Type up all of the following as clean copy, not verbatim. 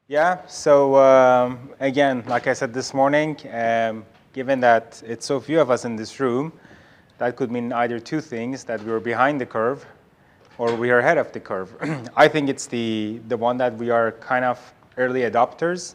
Yeah, so again, like I said this morning, given that it's so few of us in this room, that could mean either two things, that we're behind the curve or we are ahead of the curve. I think it's the one that we are kind of early adopters.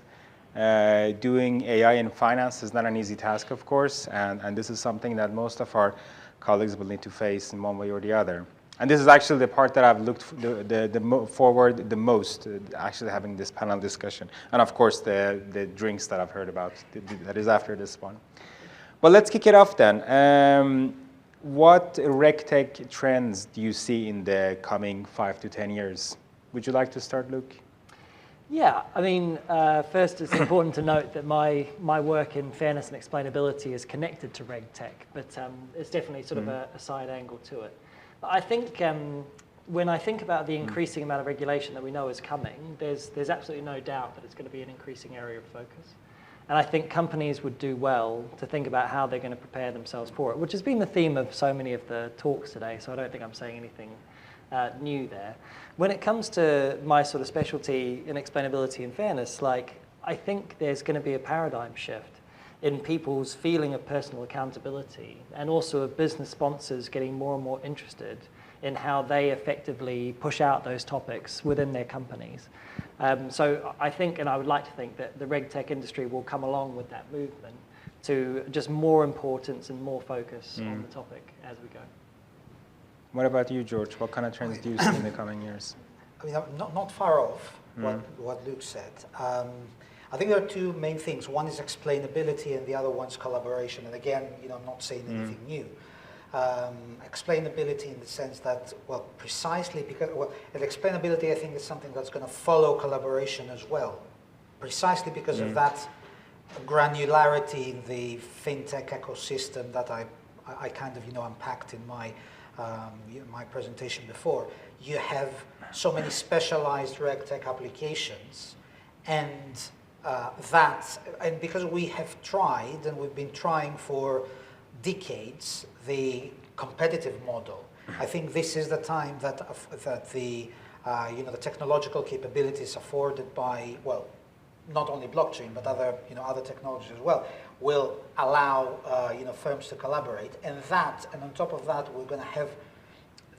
Doing AI in finance is not an easy task, of course, and this is something that most of our colleagues will need to face in one way or the other. And this is actually the part that I've looked forward the most, actually having this panel discussion. And of course, the drinks that I've heard about, that is after this one. But let's kick it off then. What RegTech trends do you see in the coming 5 to 10 years? Would you like to start, Luke? Yeah, I mean, first it's important to note that my work in fairness and explainability is connected to RegTech, but it's definitely sort of a side angle to it. But I think when I think about the increasing amount of regulation that we know is coming, there's absolutely no doubt that it's going to be an increasing area of focus. And I think companies would do well to think about how they're going to prepare themselves for it, which has been the theme of so many of the talks today, so I don't think I'm saying anything new there. When it comes to my sort of specialty in explainability and fairness, I think there's going to be a paradigm shift in people's feeling of personal accountability, and also of business sponsors getting more and more interested in how they effectively push out those topics within their companies. So I think, and I would like to think, that the RegTech industry will come along with that movement to just more importance and more focus on the topic as we go. What about you, George? What kind of trends do you see in the coming years? I mean, not far off what Luke said. I think there are two main things. One is explainability and the other one's collaboration. And again, I'm not saying anything new. Explainability in the sense that, well, precisely because, and explainability I think is something that's going to follow collaboration as well. Precisely because of that granularity in the fintech ecosystem that I kind of, unpacked in my my presentation before. You have so many specialized RegTech applications, and and because we have tried, and we've been trying for decades, the competitive model, I think this is the time that the the technological capabilities afforded by, well, not only blockchain but other other technologies as well, will allow firms to collaborate, and on top of that we're going to have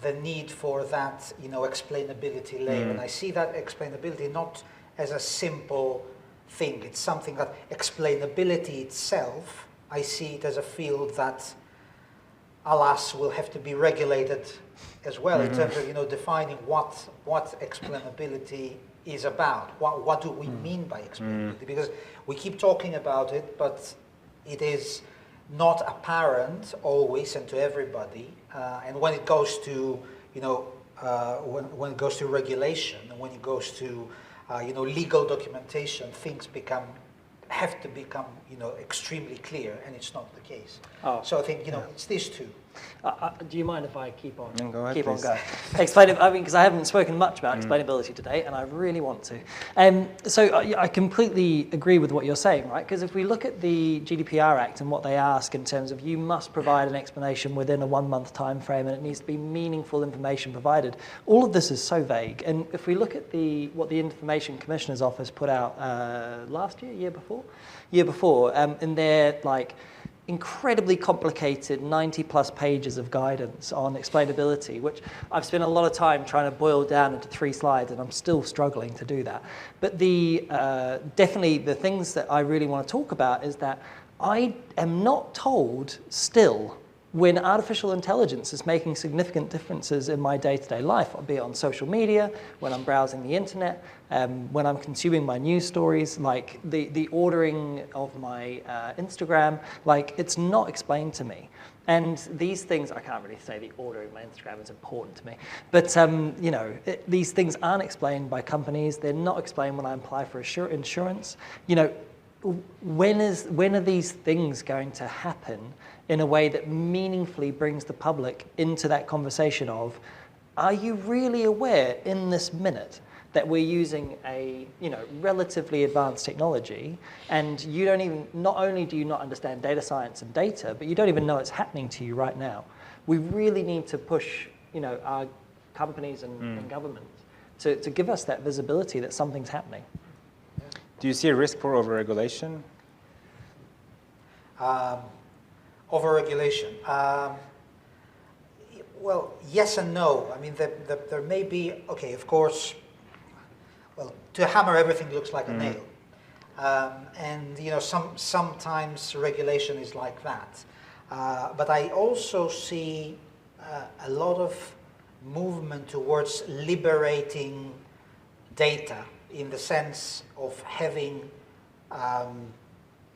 the need for that explainability layer, and I see that explainability not as a simple thing. It's something that explainability itself, I see it as a field that, alas, will have to be regulated as well in terms of defining what explainability is about. What do we mean by explainability? Because we keep talking about it, but it is not apparent always and to everybody. And when it goes to when it goes to regulation, and when it goes to legal documentation, things have to become extremely clear, and it's not the case. So I think it's these two. Do you mind if I keep on going? Explain it. I mean, because I haven't spoken much about explainability today, and I really want to. So I completely agree with what you're saying, right? Because if we look at the GDPR Act and what they ask in terms of you must provide an explanation within a 1-month time frame, and it needs to be meaningful information provided, all of this is so vague. And if we look at what the Information Commissioner's Office put out last year before, in their incredibly complicated 90+ pages of guidance on explainability, which I've spent a lot of time trying to boil down into 3 slides, and I'm still struggling to do that. But definitely the things that I really want to talk about is that I am not told still when artificial intelligence is making significant differences in my day-to-day life, be it on social media, when I'm browsing the internet, when I'm consuming my news stories, like the ordering of my Instagram, it's not explained to me. And these things, I can't really say the ordering of my Instagram is important to me, but these things aren't explained by companies. They're not explained when I apply for insurance. When are these things going to happen in a way that meaningfully brings the public into that conversation of, are you really aware in this minute that we're using a relatively advanced technology, and not only do you not understand data science and data, but you don't even know it's happening to you right now. We really need to push our companies and governments to give us that visibility that something's happening. Yeah. Do you see a risk for overregulation? Overregulation. Well, yes and no. I mean, there may be, okay, of course, well, to a hammer, everything looks like a nail. And, you know, sometimes regulation is like that. But I also see a lot of movement towards liberating data in the sense of having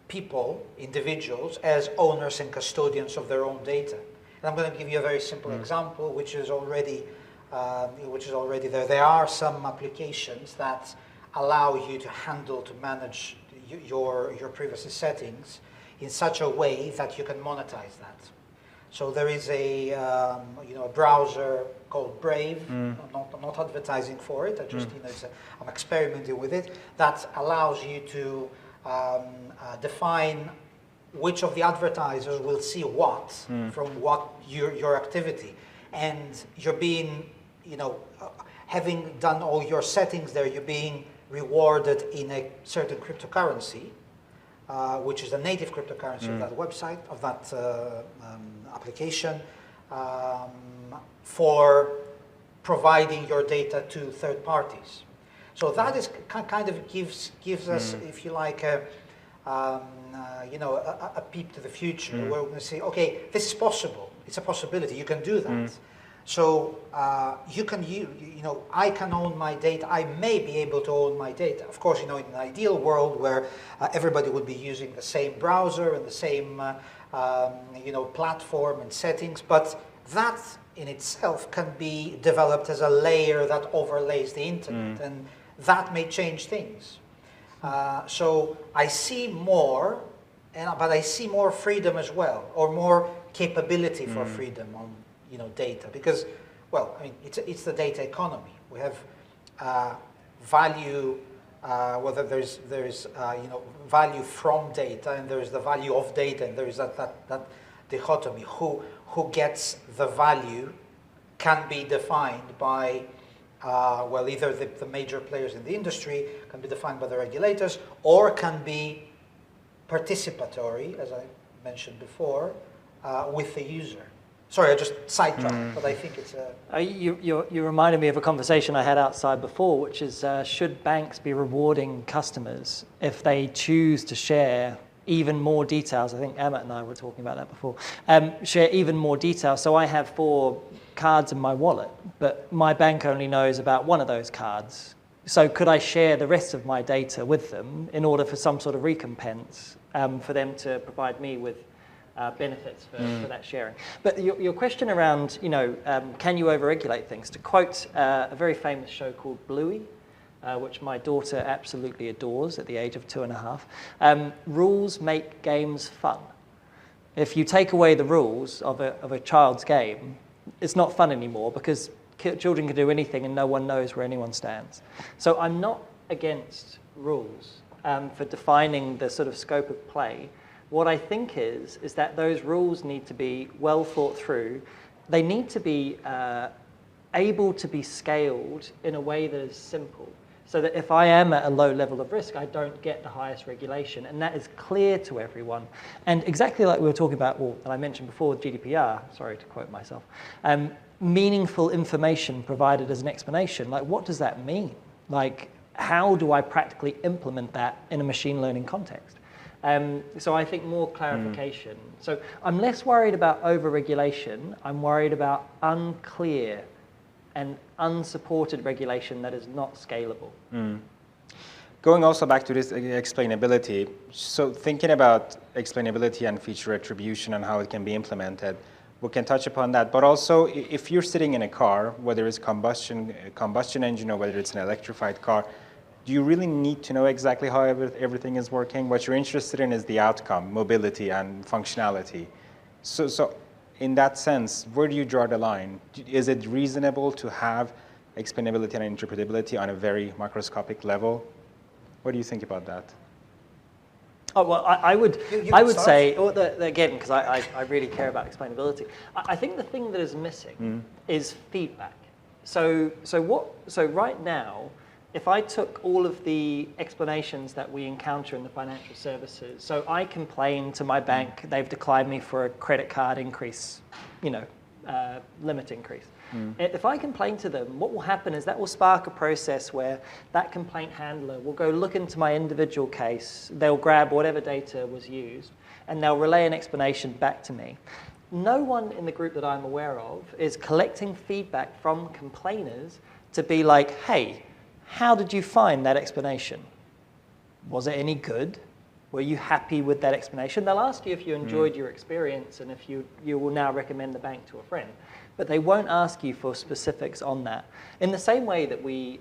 people, individuals, as owners and custodians of their own data. And I'm going to give you a very simple example, which is already there. There are some applications that allow you to handle, to manage your privacy settings in such a way that you can monetize that. So there is a a browser called Brave. I'm not advertising for it. I just I'm experimenting with it. That allows you to define which of the advertisers will see what from what your activity, and you're being, having done all your settings there, you're being rewarded in a certain cryptocurrency, which is the native cryptocurrency of that website, of that application, for providing your data to third parties. So that is kind of gives us, if you like, a peep to the future, where we're going to say, okay, this is possible. It's a possibility. You can do that. So I can own my data. I may be able to own my data. Of course, in an ideal world where everybody would be using the same browser and the same, platform and settings, but that in itself can be developed as a layer that overlays the internet, and that may change things. So I see more, but I see more freedom as well, or more capability for freedom on data, because, well, I mean, it's the data economy. We have value. Whether there's value from data, and there is the value of data, and there is that dichotomy. Who gets the value can be defined by either the major players in the industry, can be defined by the regulators, or can be participatory, as I mentioned before, with the user. Sorry, I just sidetracked, but I think it's a... You reminded me of a conversation I had outside before, which is, should banks be rewarding customers if they choose to share even more details? I think Emma and I were talking about that before. Share even more details. So I have 4 cards in my wallet, but my bank only knows about one of those cards. So could I share the rest of my data with them in order for some sort of recompense for them to provide me with benefits for that sharing? But your question around, can you overregulate things? To quote a very famous show called Bluey, which my daughter absolutely adores at the age of 2.5, rules make games fun. If you take away the rules of a child's game, it's not fun anymore, because children can do anything and no one knows where anyone stands. So I'm not against rules for defining the sort of scope of play. What I think is that those rules need to be well thought through. They need to be able to be scaled in a way that is simple, so that if I am at a low level of risk, I don't get the highest regulation, and that is clear to everyone. And exactly like we were talking about, that I mentioned before, GDPR, sorry to quote myself, meaningful information provided as an explanation. Like, what does that mean? Like, how do I practically implement that in a machine learning context? So I think more clarification. So I'm less worried about over-regulation. I'm worried about unclear and unsupported regulation that is not scalable. Going also back to this explainability, so thinking about explainability and feature attribution and how it can be implemented, we can touch upon that. But also, if you're sitting in a car, whether it's combustion engine or whether it's an electrified car, do you really need to know exactly how everything is working? What you're interested in is the outcome, mobility and functionality. So in that sense, where do you draw the line? Is it reasonable to have explainability and interpretability on a very microscopic level? What do you think about that? Oh, well, I would say, again, because I really care about explainability, I think the thing that is missing is feedback. So right now, if I took all of the explanations that we encounter in the financial services, so I complain to my bank, they've declined me for a credit card increase, limit increase. If I complain to them, what will happen is that will spark a process where that complaint handler will go look into my individual case, they'll grab whatever data was used, and they'll relay an explanation back to me. No one in the group that I'm aware of is collecting feedback from complainers to be like, hey, how did you find that explanation? Was it any good? Were you happy with that explanation? They'll ask you if you enjoyed your experience and if you will now recommend the bank to a friend. But they won't ask you for specifics on that. In the same way that we,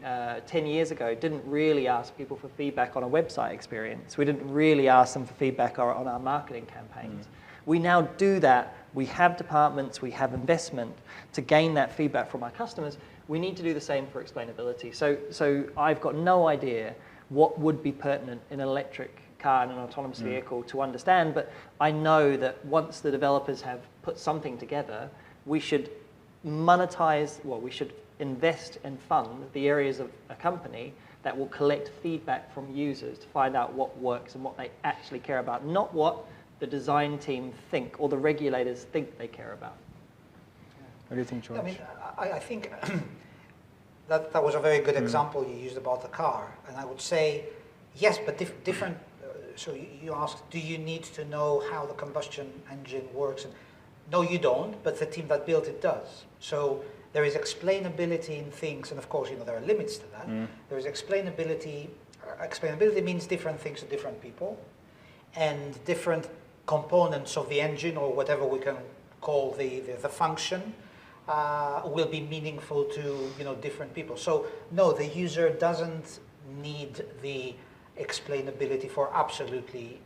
10 years ago, didn't really ask people for feedback on a website experience. We didn't really ask them for feedback on our marketing campaigns. We now do that. We have departments, we have investment to gain that feedback from our customers. We need to do the same for explainability. So I've got no idea what would be pertinent in an electric car and an autonomous vehicle to understand, but I know that once the developers have put something together, we should we should invest and fund the areas of a company that will collect feedback from users to find out what works and what they actually care about, not what the design team think or the regulators think they care about. What do you think, George? I mean, I think that was a very good example you used about the car. And I would say, yes, but different. So you asked, do you need to know how the combustion engine works? And no, you don't, but the team that built it does. So there is explainability in things, and of course, there are limits to that. There is explainability. Explainability means different things to different people, and different components of the engine, or whatever we can call the function, will be meaningful to different people. So no, the user doesn't need the explainability for absolutely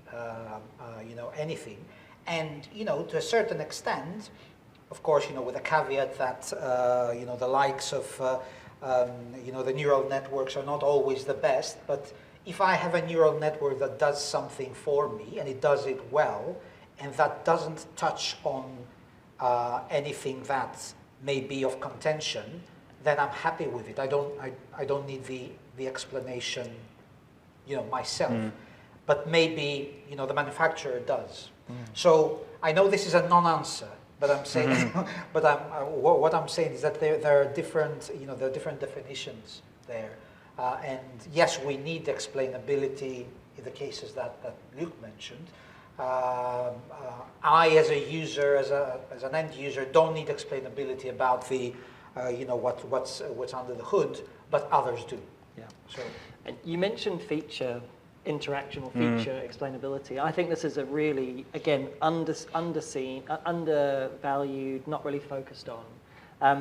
anything. And to a certain extent, of course, with a caveat that the likes of the neural networks are not always the best, but if I have a neural network that does something for me and it does it well, and that doesn't touch on anything that may be of contention, then I'm happy with it. I don't need the explanation, myself. But maybe the manufacturer does. So I know this is a non-answer, but I'm saying, what I'm saying is that there are different, there are different definitions there. And yes, we need explainability in the cases that Luke mentioned. I, as a user, as an end user, don't need explainability about the, what's under the hood, but others do. Yeah. So, and you mentioned feature interaction or feature explainability. I think this is a really, again, underseen, undervalued, not really focused on.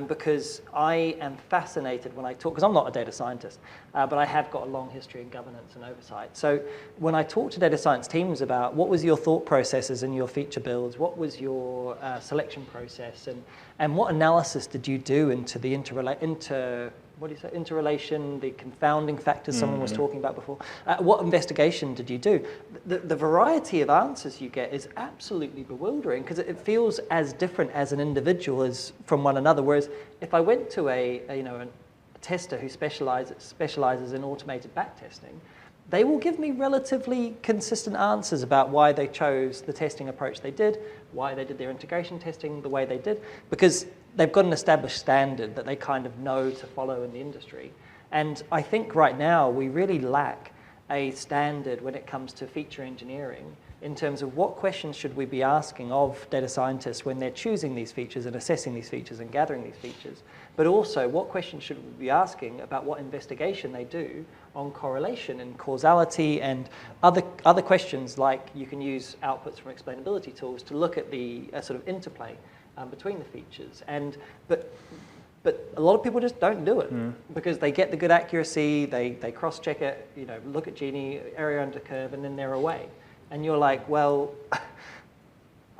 Because I am fascinated when I talk, because I'm not a data scientist, but I have got a long history in governance and oversight. So when I talk to data science teams about what was your thought processes in your feature builds, what was your selection process, and what analysis did you do into the interrelation, the confounding factors someone was talking about before. What investigation did you do? The variety of answers you get is absolutely bewildering because it feels as different as an individual as from one another. Whereas if I went to a tester who specializes in automated back testing, they will give me relatively consistent answers about why they chose the testing approach they did, why they did their integration testing the way they did, because they've got an established standard that they kind of know to follow in the industry. And I think right now we really lack a standard when it comes to feature engineering in terms of what questions should we be asking of data scientists when they're choosing these features and assessing these features and gathering these features, but also what questions should we be asking about what investigation they do on correlation and causality and other questions, like you can use outputs from explainability tools to look at the sort of interplay between the features. But a lot of people just don't do it because they get the good accuracy, they cross-check it, look at Gini, area under curve, and then they're away. And you're like, well,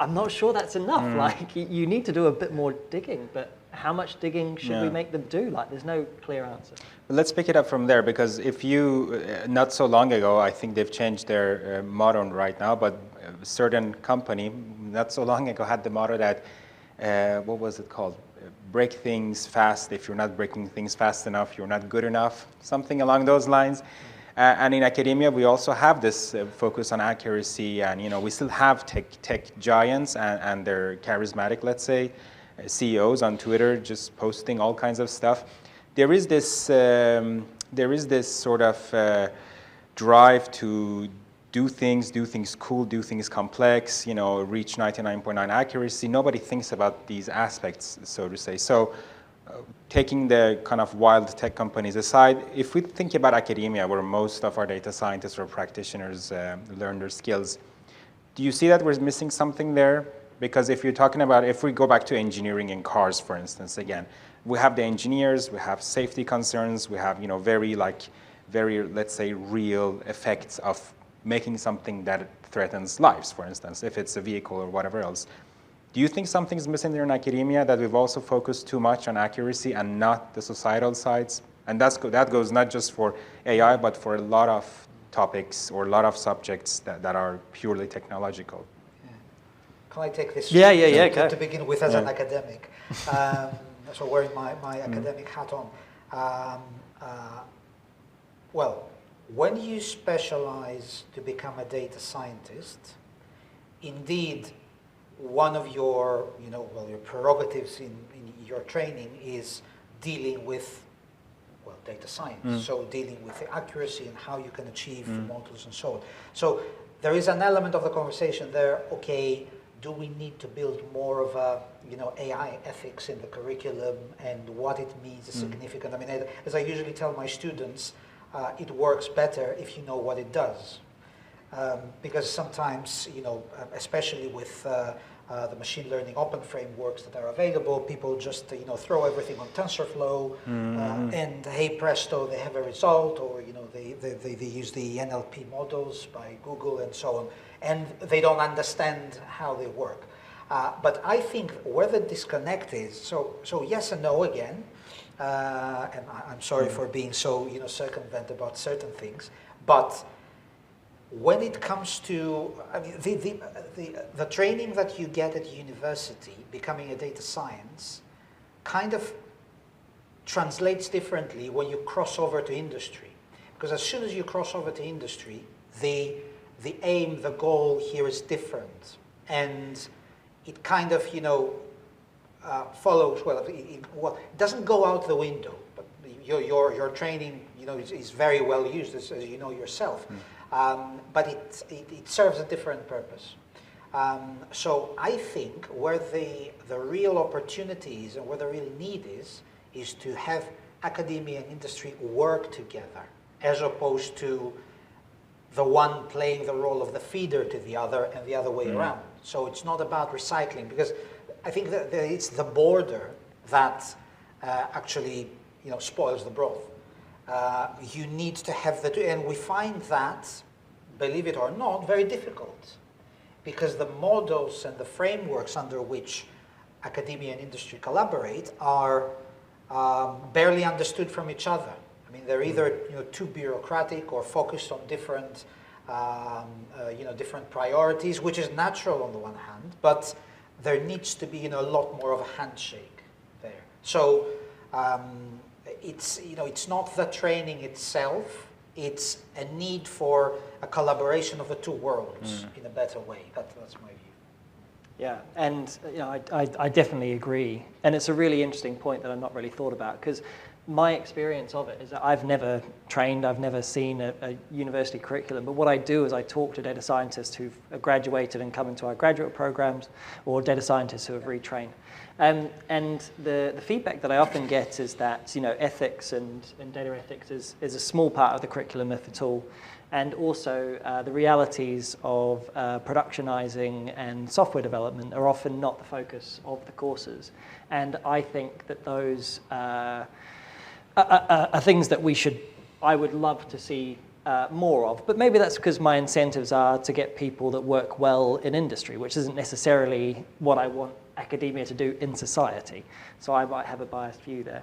I'm not sure that's enough. Like, you need to do a bit more digging, but how much digging should we make them do? Like, there's no clear answer. Let's pick it up from there, because if you, not so long ago, I think they've changed their motto right now, but a certain company not so long ago had the motto that what was it called? Break things fast. If you're not breaking things fast enough, you're not good enough, something along those lines. And in academia, we also have this focus on accuracy, and we still have tech giants and they're charismatic, let's say, CEOs on Twitter just posting all kinds of stuff. There is this sort of drive to do things cool, do things complex, reach 99.9 accuracy. Nobody thinks about these aspects, so to say. So taking the kind of wild tech companies aside, if we think about academia, where most of our data scientists or practitioners learn their skills, do you see that we're missing something there? Because if you're talking about, if we go back to engineering in cars, for instance, again, we have the engineers, we have safety concerns, we have, very, let's say, real effects of making something that threatens lives, for instance, if it's a vehicle or whatever else. Do you think something's missing there in academia, that we've also focused too much on accuracy and not the societal sides? And that goes not just for AI, but for a lot of topics or a lot of subjects that are purely technological. Yeah. Can I take this to begin with as an academic? So wearing my academic hat on. Well, when you specialize to become a data scientist, indeed, one of your, your prerogatives in your training is dealing with, data science. So dealing with the accuracy and how you can achieve the models and so on. So there is an element of the conversation there. Okay, do we need to build more of a, AI ethics in the curriculum and what it means is significant? I mean, as I usually tell my students, it works better if you know what it does. Because sometimes, especially with the machine learning open frameworks that are available, people just throw everything on TensorFlow, and hey presto, they have a result, or they use the NLP models by Google and so on, and they don't understand how they work. But I think where the disconnect is, so yes and no again, and I'm sorry for being so circumvent about certain things, but when it comes to, I mean, the training that you get at university, becoming a data science, kind of translates differently when you cross over to industry. Because as soon as you cross over to industry, the aim, the goal here is different. And it kind of, follows, it doesn't go out the window, but your training, is very well used, as you know yourself. But it serves a different purpose. So I think where the real opportunity is and where the real need is to have academia and industry work together, as opposed to the one playing the role of the feeder to the other and the other way around. So it's not about recycling, because I think that it's the border that actually spoils the broth. You need to have the two, and we find that, believe it or not, very difficult, because the models and the frameworks under which academia and industry collaborate are barely understood from each other. I mean, they're either too bureaucratic or focused on different different priorities, which is natural on the one hand, but there needs to be a lot more of a handshake there. So it's not the training itself, it's a need for a collaboration of the two worlds in a better way. That's my view. Yeah, and I definitely agree. And it's a really interesting point that I've not really thought about, because my experience of it is that I've never trained, I've never seen a university curriculum, but what I do is I talk to data scientists who've graduated and come into our graduate programs, or data scientists who have retrained. And the feedback that I often get is that ethics and data ethics is a small part of the curriculum, if at all, and also the realities of productionizing and software development are often not the focus of the courses. And I think that those are things that I would love to see more of, but maybe that's because my incentives are to get people that work well in industry, which isn't necessarily what I want academia to do in society. So I might have a biased view there.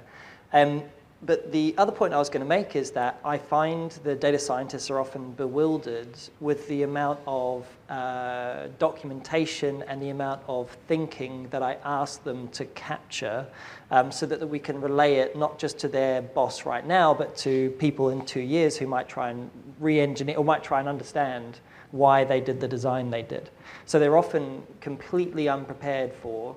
But the other point I was going to make is that I find the data scientists are often bewildered with the amount of documentation and the amount of thinking that I ask them to capture so that we can relay it not just to their boss right now, but to people in 2 years who might try and re-engineer or might try and understand why they did the design they did. So they're often completely unprepared for,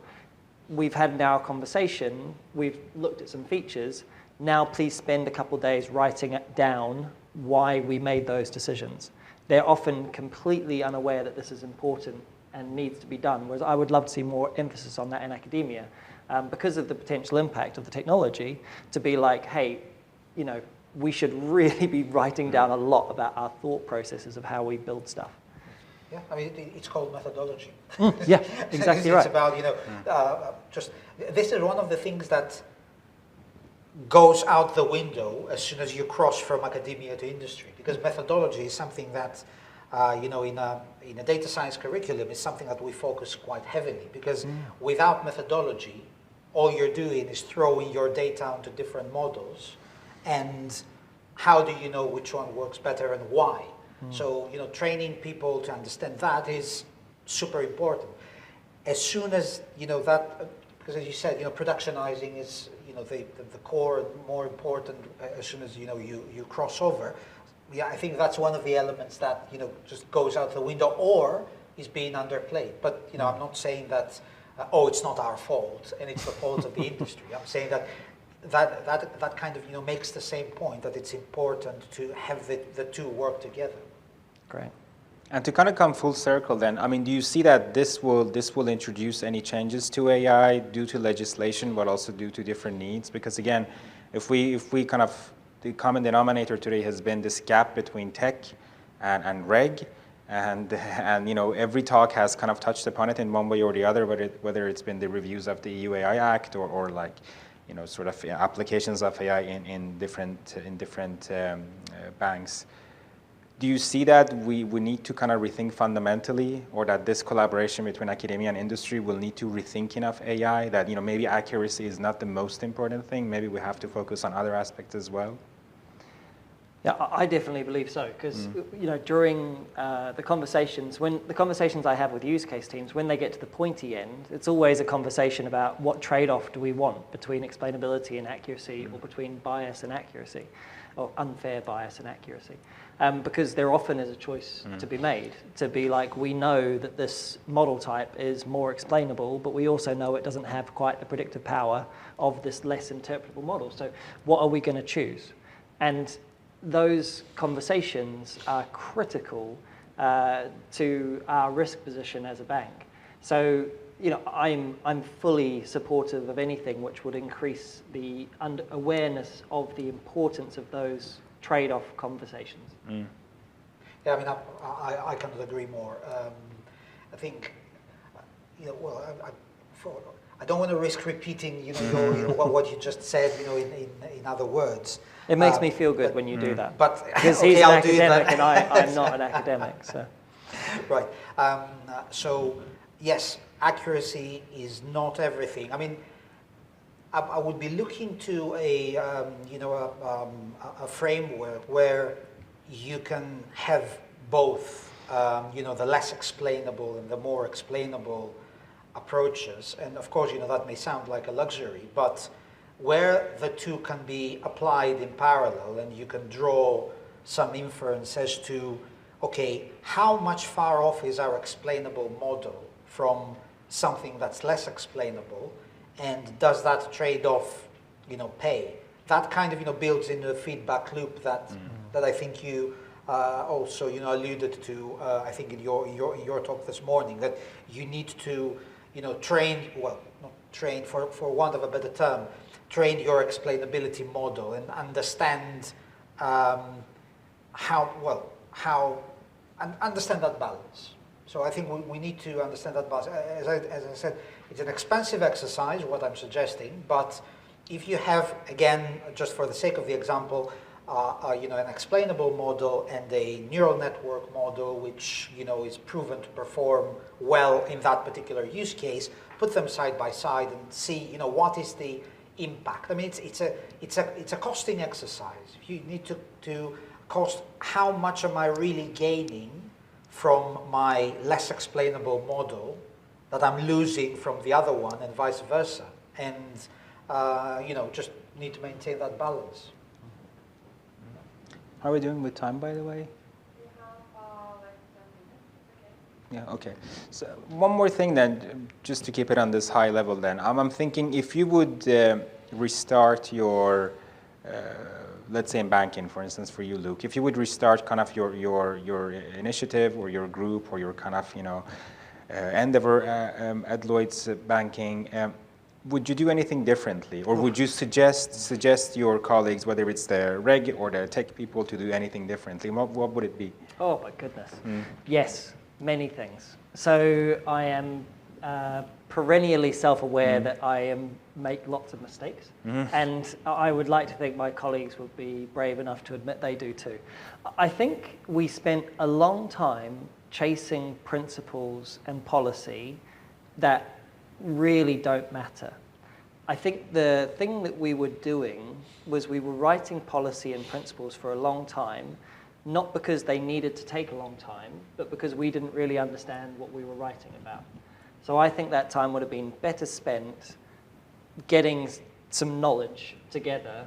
we've had now a conversation, we've looked at some features, now please spend a couple of days writing down why we made those decisions. They're often completely unaware that this is important and needs to be done, whereas I would love to see more emphasis on that in academia because of the potential impact of the technology to be like, hey, you know, we should really be writing down a lot about our thought processes of how we build stuff. Yeah, I mean, it's called methodology. Yeah, exactly right. It's about, you know, just, this is one of the things that goes out the window as soon as you cross from academia to industry, because methodology is something that, you know, in a data science curriculum is something that we focus quite heavily, because without methodology, all you're doing is throwing your data onto different models, and how do you know which one works better and why? So, you know, training people to understand that is super important. As soon as, you know, that, because as you said, you know, productionizing is, you know, the core, more important as soon as, you know, you cross over. Yeah, I think that's one of the elements that, you know, just goes out the window or is being underplayed. But, you know, I'm not saying that, oh, it's not our fault and it's the fault of the industry. I'm saying that that kind of, you know, makes the same point, that it's important to have the two work together. Great. And to kind of come full circle then, I mean, do you see that this will introduce any changes to AI due to legislation, but also due to different needs? Because again, if we kind of, the common denominator today has been this gap between tech and reg, and you know, every talk has kind of touched upon it in one way or the other, whether it's been the reviews of the EU AI Act or like, you know, sort of applications of AI in different banks. Do you see that we need to kind of rethink fundamentally, or that this collaboration between academia and industry will need to rethinking of AI, that, you know, maybe accuracy is not the most important thing, maybe we have to focus on other aspects as well? Yeah, I definitely believe so, because you know, during the conversations I have with use case teams, when they get to the pointy end, it's always a conversation about what trade-off do we want between explainability and accuracy, or between bias and accuracy, or unfair bias and accuracy. Because there often is a choice to be made, to be like, we know that this model type is more explainable, but we also know it doesn't have quite the predictive power of this less interpretable model. So what are we going to choose? And those conversations are critical to our risk position as a bank. So, you know, I'm fully supportive of anything which would increase the awareness of the importance of those trade-off conversations. Yeah, I mean, I cannot agree more. I think, you know, well, I don't want to risk repeating, you know, what you just said, you know, in other words. It makes me feel good when you do that. But because okay, he's an I'll academic and I'm not an academic. So. Right. So yes, accuracy is not everything. I mean, I would be looking to a framework where you can have both, you know, the less explainable and the more explainable approaches. And of course, you know, that may sound like a luxury, but where the two can be applied in parallel and you can draw some inference as to, okay, how much far off is our explainable model from something that's less explainable, and does that trade-off, you know, pay? That kind of, you know, builds in a feedback loop that that I think you also, you know, alluded to, I think in your talk this morning, that you need to, you know, train, well, not train, for want of a better term, train your explainability model and understand understand that balance. So I think we need to understand that balance. As I said, it's an expensive exercise, what I'm suggesting, but if you have, again, just for the sake of the example, you know, an explainable model and a neural network model, which, you know, is proven to perform well in that particular use case, put them side by side and see, you know, what is the impact. I mean, it's a costing exercise. You need to cost how much am I really gaining from my less explainable model that I'm losing from the other one, and vice versa. And just need to maintain that balance. How are we doing with time, by the way? We have like 10 minutes. Okay. Yeah, okay. So one more thing then, just to keep it on this high level then. I'm thinking if you would restart your, let's say in banking, for instance, for you, Luke, if you would restart kind of your initiative or your group or your kind of, endeavor at Lloyd's banking, would you do anything differently? Or would you suggest your colleagues, whether it's the reg or the tech people, to do anything differently? What would it be? Oh my goodness. Yes, many things. So I am perennially self-aware that I make lots of mistakes. And I would like to think my colleagues would be brave enough to admit they do too. I think we spent a long time chasing principles and policy that really don't matter. I think the thing that we were doing was we were writing policy and principles for a long time, not because they needed to take a long time, but because we didn't really understand what we were writing about. So I think that time would have been better spent getting some knowledge together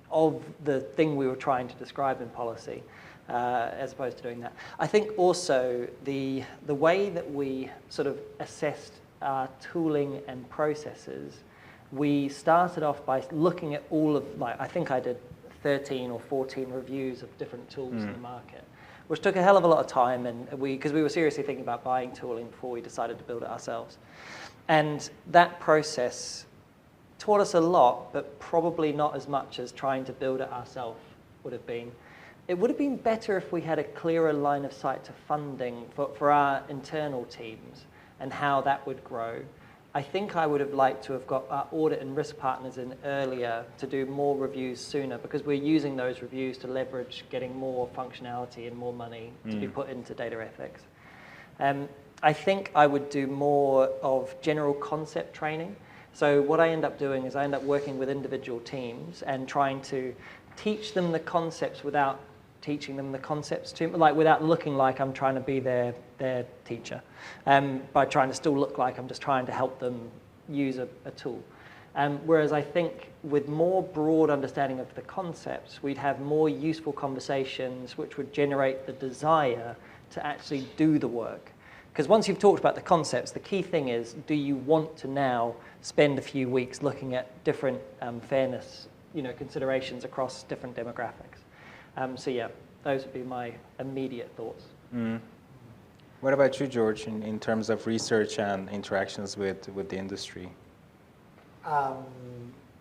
of the thing we were trying to describe in policy, as opposed to doing that. I think also the way that we sort of assessed our tooling and processes, we started off by looking at all of, I think I did 13 or 14 reviews of different tools in the market, which took a hell of a lot of time, and because we were seriously thinking about buying tooling before we decided to build it ourselves. And that process taught us a lot, but probably not as much as trying to build it ourselves would have been. It would have been better if we had a clearer line of sight to funding for our internal teams and how that would grow. I think I would have liked to have got our audit and risk partners in earlier to do more reviews sooner, because we're using those reviews to leverage getting more functionality and more money to be put into data ethics. I think I would do more of general concept training. So what I end up doing is I end up working with individual teams and trying to teach them the concepts without teaching them the concepts too, without looking like I'm trying to be their teacher, by trying to still look like I'm just trying to help them use a tool. Whereas I think with more broad understanding of the concepts, we'd have more useful conversations which would generate the desire to actually do the work. Because once you've talked about the concepts, the key thing is, do you want to now spend a few weeks looking at different fairness considerations across different demographics? So yeah, those would be my immediate thoughts. What about you, George, in terms of research and interactions with the industry?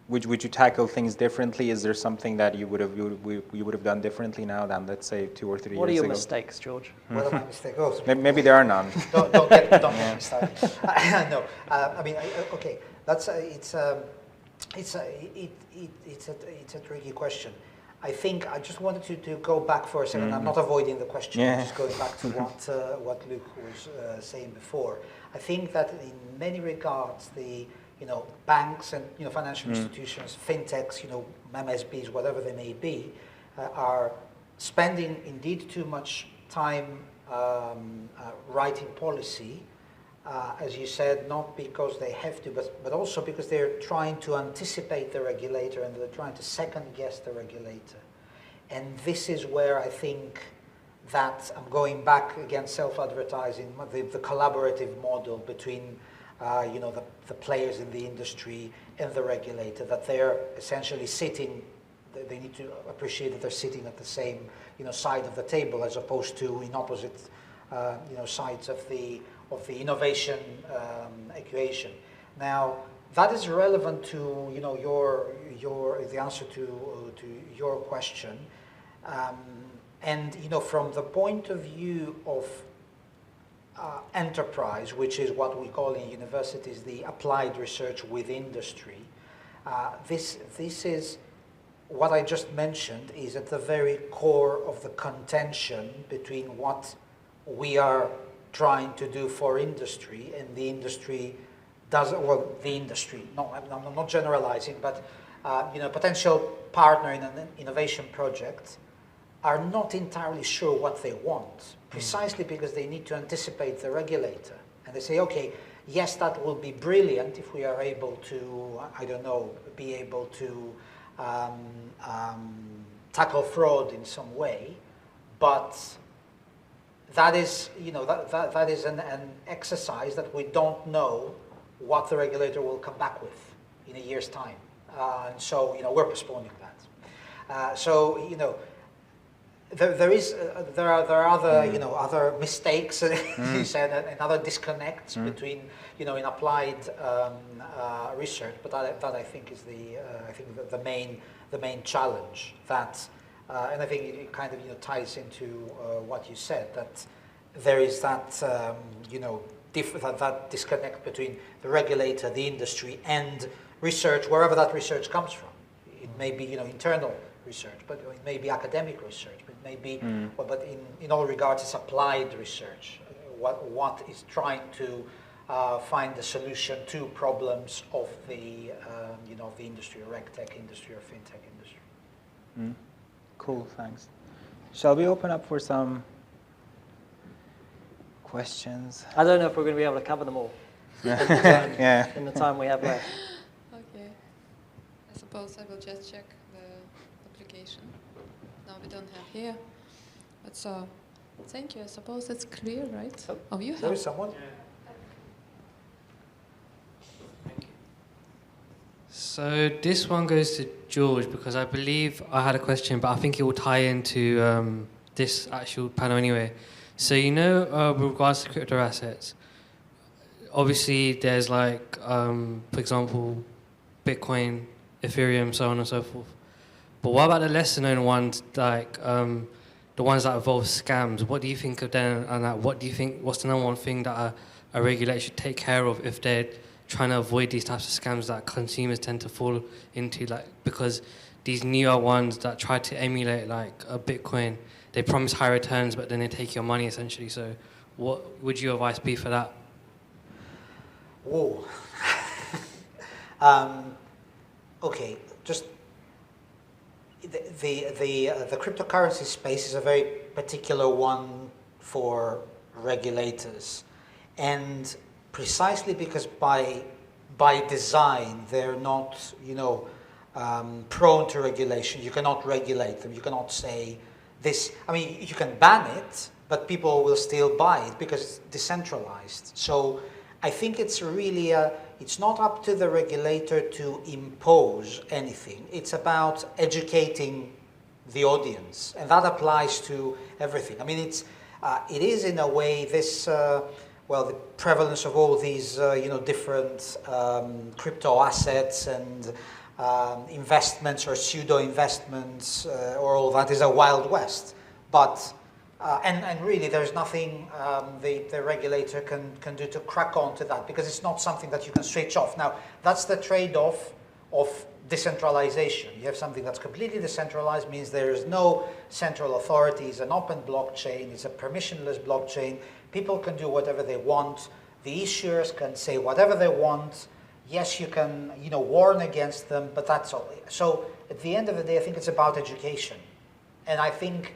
Would you tackle things differently? Is there something that you would have done differently now than, let's say, 2 or 3 years ago? What are your mistakes, George? What are my mistakes? Oh, Maybe there are none. don't get me started. No, I mean, okay, it's a tricky question. I think I just wanted to go back for a second. I'm not avoiding the question. I'm just going back to what Luke was saying before. I think that in many regards, the banks and financial institutions, fintechs, MSBs, whatever they may be, are spending indeed too much time writing policy. As you said, not because they have to, but also because they're trying to anticipate the regulator and they're trying to second guess the regulator. And this is where I think that I'm going back again, self-advertising, the collaborative model between the players in the industry and the regulator, that they're essentially sitting, they need to appreciate that they're sitting at the same side of the table, as opposed to in opposite sides of the innovation equation. Now, that is relevant to the answer to your question, and from the point of view of enterprise, which is what we call in universities the applied research with industry. This is what I just mentioned is at the very core of the contention between what we are trying to do for industry and the industry the industry, I'm not generalizing, but potential partner in an innovation project are not entirely sure what they want, precisely because they need to anticipate the regulator. And they say, okay, yes, that will be brilliant if we are able to, I don't know, be able to tackle fraud in some way, but that is, that is an exercise that we don't know what the regulator will come back with in a year's time. And so, we're postponing that. There are other, other mistakes, you said, and other disconnects between, in applied research. But that I think is the main challenge. That, and I think it kind of ties into what you said, that there is that that disconnect between the regulator, the industry, and research, wherever that research comes from. It may be internal research, but it may be academic research, but it may be, but in all regards, it's applied research. What is trying to find the solution to problems of the the industry, or RegTech industry, or fintech industry. Cool, thanks. Shall we open up for some questions? I don't know if we're going to be able to cover them all Yeah. in the time we have left. Okay. I suppose I will just check the application. No, we don't have here. But so, thank you. I suppose it's clear, right? Oh, you have. There is someone? So this one goes to George, because I believe I had a question, but I think it will tie into this actual panel anyway. So with regards to crypto assets, obviously there's like, for example, Bitcoin, Ethereum, so on and so forth. But what about the lesser known ones, like the ones that involve scams? What do you think of them, and what do you think, what's the number one thing that a regulator should take care of if they're trying to avoid these types of scams that consumers tend to fall into, like, because these newer ones that try to emulate like a Bitcoin, they promise high returns, but then they take your money essentially. So what would your advice be for that? Whoa. Okay, just the cryptocurrency space is a very particular one for regulators, and precisely because by design they're not prone to regulation. You cannot regulate them. You cannot say this. I mean, you can ban it, but people will still buy it because it's decentralized. So I think it's really it's not up to the regulator to impose anything. It's about educating the audience, and that applies to everything. I mean, it is in a way this. The prevalence of all these, different crypto assets and investments or pseudo-investments or all that is a wild west. But, and really there's nothing the regulator can do to crack on to that, because it's not something that you can switch off. Now, that's the trade-off of decentralization. You have something that's completely decentralized, means there is no central authority, it's an open blockchain, it's a permissionless blockchain. People can do whatever they want. The issuers can say whatever they want. Yes, you can, warn against them, but that's all. So at the end of the day, I think it's about education. And I think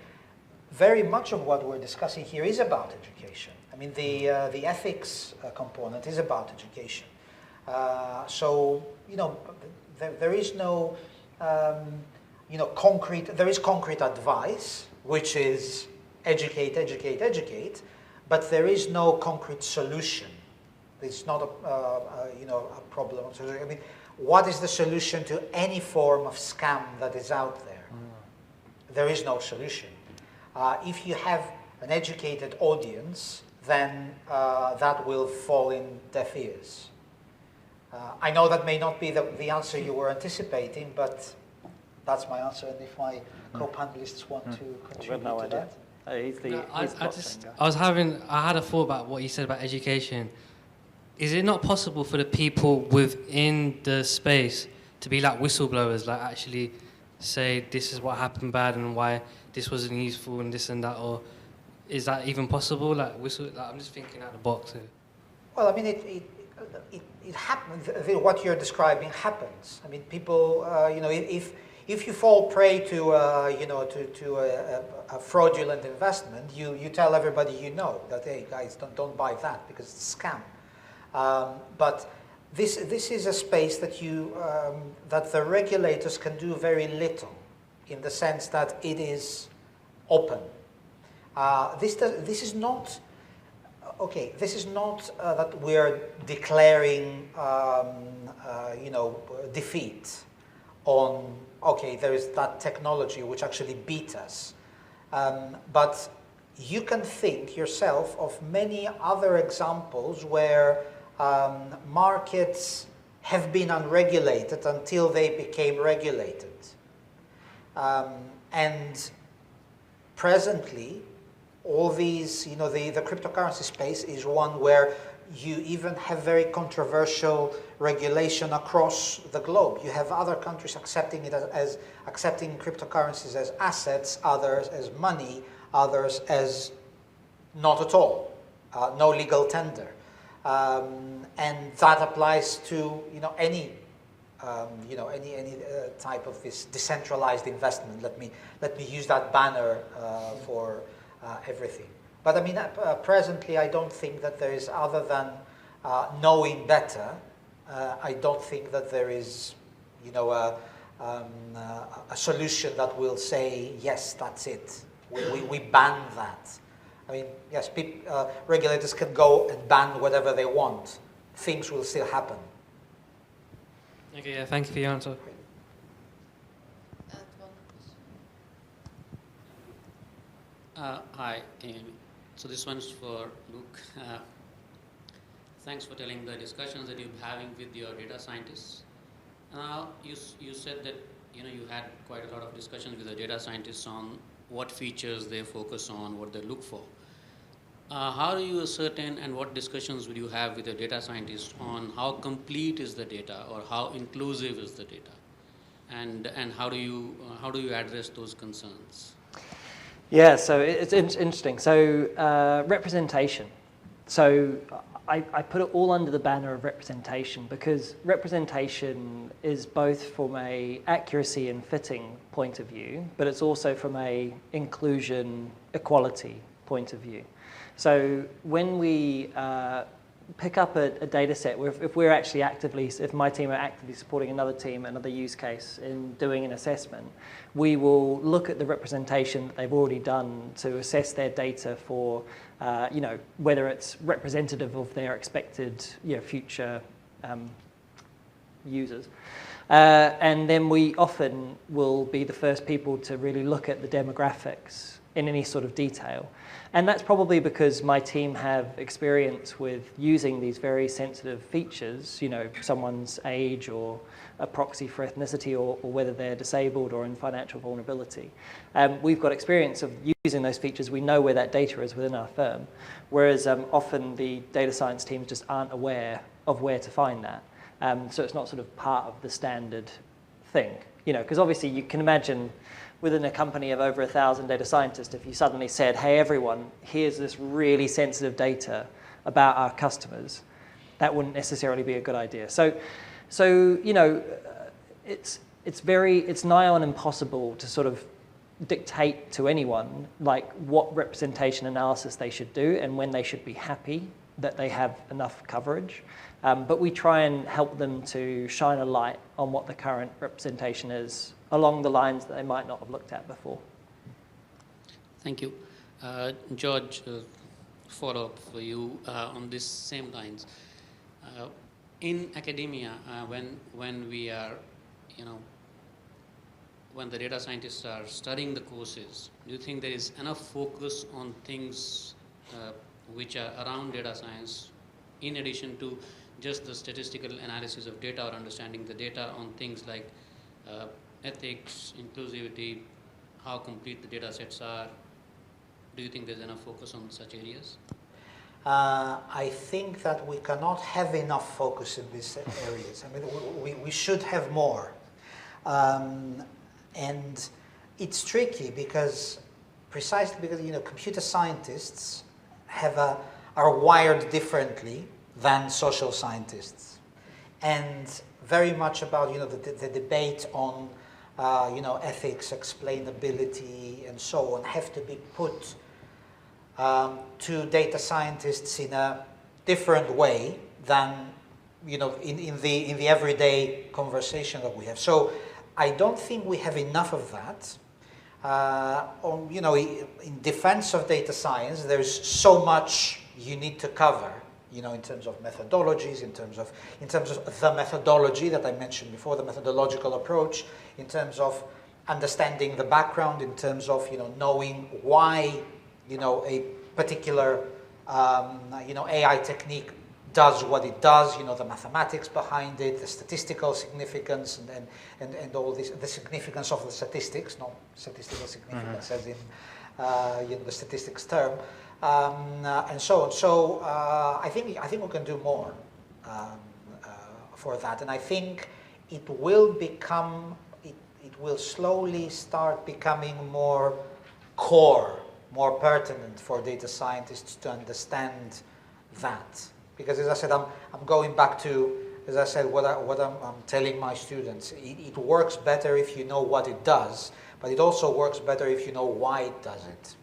very much of what we're discussing here is about education. I mean, the ethics component is about education. There is no, there is concrete advice, which is educate, but there is no concrete solution. It's not a problem. I mean, what is the solution to any form of scam that is out there? There is no solution. If you have an educated audience, then that will fall in deaf ears. I know that may not be the answer you were anticipating, but that's my answer. And if my co-panelists want to contribute to that. I had a thought about what you said about education. Is it not possible for the people within the space to be like whistleblowers, like actually say this is what happened bad and why this wasn't useful and this and that, or is that even possible? I'm just thinking out of the box here. Well, I mean, it happens. What you're describing happens. I mean, people, if you fall prey to a fraudulent investment, you tell everybody you know that, hey guys, don't buy that because it's a scam. But this is a space that that the regulators can do very little, in the sense that it is open. This is not. Okay, this is not that we're declaring, defeat on, okay, there is that technology which actually beat us. But you can think yourself of many other examples where markets have been unregulated until they became regulated. And presently, all these, the cryptocurrency space is one where you even have very controversial regulation across the globe. You have other countries accepting it as accepting cryptocurrencies as assets, others as money, others as not at all, no legal tender, and that applies to any type of this decentralized investment. Let me use that banner for everything. But I mean, presently, I don't think that there is, other than knowing better, I don't think that there is, a solution that will say, yes, that's it. We ban that. I mean, yes, regulators can go and ban whatever they want. Things will still happen. Okay, yeah, thank you for your answer. Hi, can you hear me? So this one's for Luke. Thanks for telling the discussions that you're having with your data scientists. Now, you said that you had quite a lot of discussions with the data scientists on what features they focus on, what they look for. How do you ascertain, and what discussions would you have with the data scientists on how complete is the data or how inclusive is the data, and how do you address those concerns? Yeah, so it's interesting. So representation. So I put it all under the banner of representation, because representation is both from a accuracy and fitting point of view, but it's also from a inclusion, equality point of view. So when we pick up a data set, if my team are actively supporting another team, another use case in doing an assessment, we will look at the representation that they've already done to assess their data for, whether it's representative of their expected, future users. And then we often will be the first people to really look at the demographics in any sort of detail. And that's probably because my team have experience with using these very sensitive features, someone's age or a proxy for ethnicity, or whether they're disabled or in financial vulnerability. We've got experience of using those features. We know where that data is within our firm, whereas often the data science teams just aren't aware of where to find that. So it's not sort of part of the standard thing, because obviously you can imagine within a company of over 1,000 data scientists, if you suddenly said, hey, everyone, here's this really sensitive data about our customers, that wouldn't necessarily be a good idea. So it's nigh on impossible to sort of dictate to anyone like what representation analysis they should do and when they should be happy that they have enough coverage. But we try and help them to shine a light on what the current representation is along the lines that they might not have looked at before. Thank you. George, follow-up for you on these same lines. In academia, when we are, when the data scientists are studying the courses, do you think there is enough focus on things which are around data science, in addition to just the statistical analysis of data or understanding the data on things like ethics, inclusivity, how complete the data sets are? Do you think there's enough focus on such areas? I think that we cannot have enough focus in these areas. I mean, we should have more. And it's tricky precisely because, computer scientists are wired differently than social scientists. And very much about, the debate on, ethics, explainability, and so on have to be put to data scientists in a different way than, in the everyday conversation that we have. So I don't think we have enough of that. In defense of data science, there's so much you need to cover, in terms of methodologies, in terms of the methodology that I mentioned before, the methodological approach, in terms of understanding the background, in terms of, knowing why, a particular, AI technique does what it does, the mathematics behind it, the statistical significance, and all this, the significance of the statistics, not statistical significance as in the statistics term, and so on. So I think we can do more for that, and I think it will become, it will slowly start becoming more core, more pertinent for data scientists to understand that. Because as I said, I'm going back to, as I said, what I'm telling my students. It works better if you know what it does, but it also works better if you know why it does it.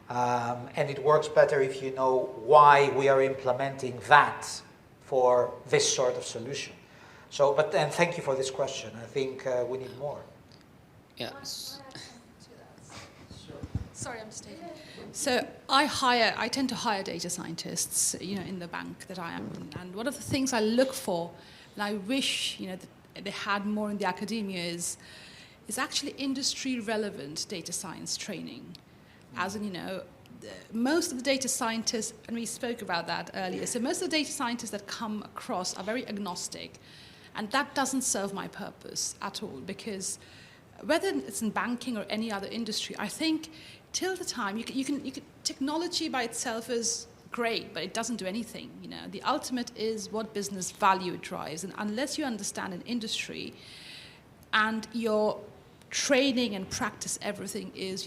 And it works better if you know why we are implementing that for this sort of solution. So, and thank you for this question. I think we need more. Yes. Sorry, I'm just taking. So I tend to hire data scientists, in the bank that I am in. And one of the things I look for, and I wish, that they had more in the academia is actually industry relevant data science training. As in, most of the data scientists, and we spoke about that earlier, so most of the data scientists that come across are very agnostic. And that doesn't serve my purpose at all, because whether it's in banking or any other industry, I think till the time you can technology by itself is great, but it doesn't do anything. The ultimate is what business value it drives, and unless you understand an industry, and your training and practice everything is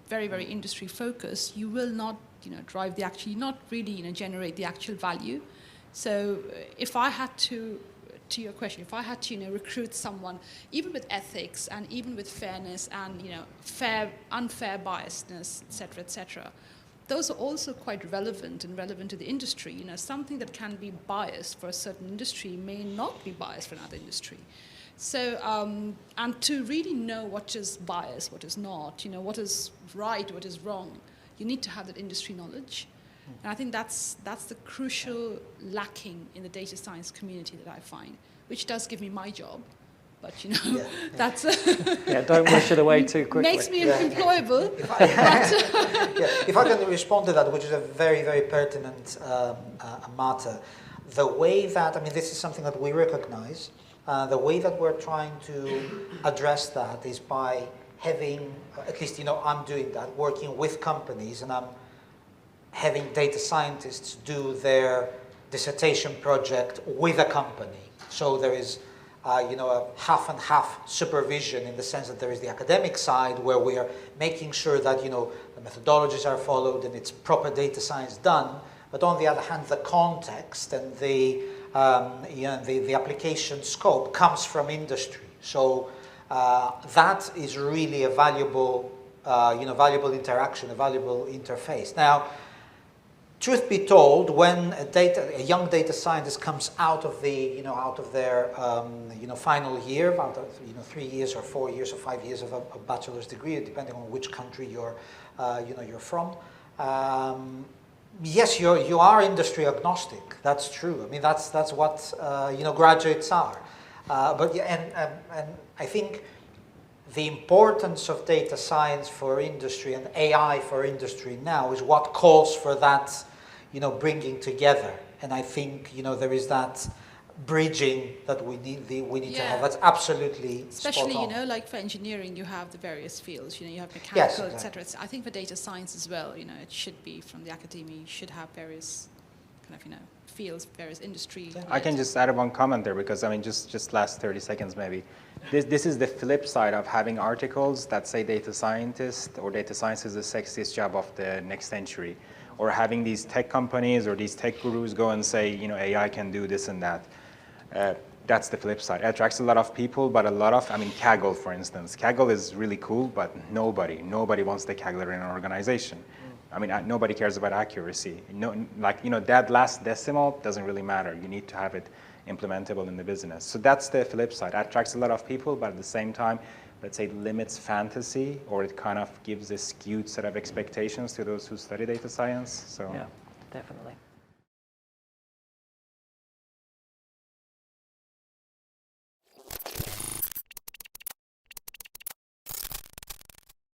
very, very industry focused, you will not drive the actual, not really generate the actual value. So if I had to your question, if I had to recruit someone, even with ethics and even with fairness and unfair biasness, etc., those are also quite relevant to the industry. Something that can be biased for a certain industry may not be biased for another industry. So and to really know what is biased, what is not, what is right, what is wrong, you need to have that industry knowledge. And I think that's the crucial lacking in the data science community that I find, which does give me my job, but that's don't wish it away too quickly. Makes me unemployable. If I can respond to that, which is a very, very pertinent matter, the way that, this is something that we recognize, the way that we're trying to address that is by having, at least I'm doing that, working with companies, and I'm having data scientists do their dissertation project with a company. So there is, a half and half supervision in the sense that there is the academic side where we are making sure that, the methodologies are followed and it's proper data science done. But on the other hand, the context and the application scope comes from industry. So that is really a valuable, valuable interaction, a valuable interface. Now, truth be told, when a young data scientist comes out of their final year, out of 3 years or 4 years or 5 years of a bachelor's degree, depending on which country you're from, yes, you are industry agnostic. That's true. That's what graduates are. And I think the importance of data science for industry and AI for industry now is what calls for that, bringing together. And I think, there is that bridging that we need to have. That's absolutely especially, spot on. Like for engineering, you have the various fields. You have mechanical, yes, exactly. etc. I think for data science as well, it should be from the academia. You should have various kind of, fields, various industry. I can just add one comment there because just last 30 seconds maybe. This is the flip side of having articles that say data scientist or data science is the sexiest job of the next century. or having these tech companies or these tech gurus go and say, you know, AI can do this and that. That's the flip side. It attracts a lot of people, but a lot of, I mean, Kaggle, for instance. Kaggle is really cool, but nobody wants the Kaggler in an organization. I mean, nobody cares about accuracy. No, like, you know, that last decimal doesn't really matter. You need to have it implementable in the business. So that's the flip side. It attracts a lot of people, but at the same time, let's say it limits fantasy, or it kind of gives a skewed set of expectations to those who study data science. So yeah, definitely.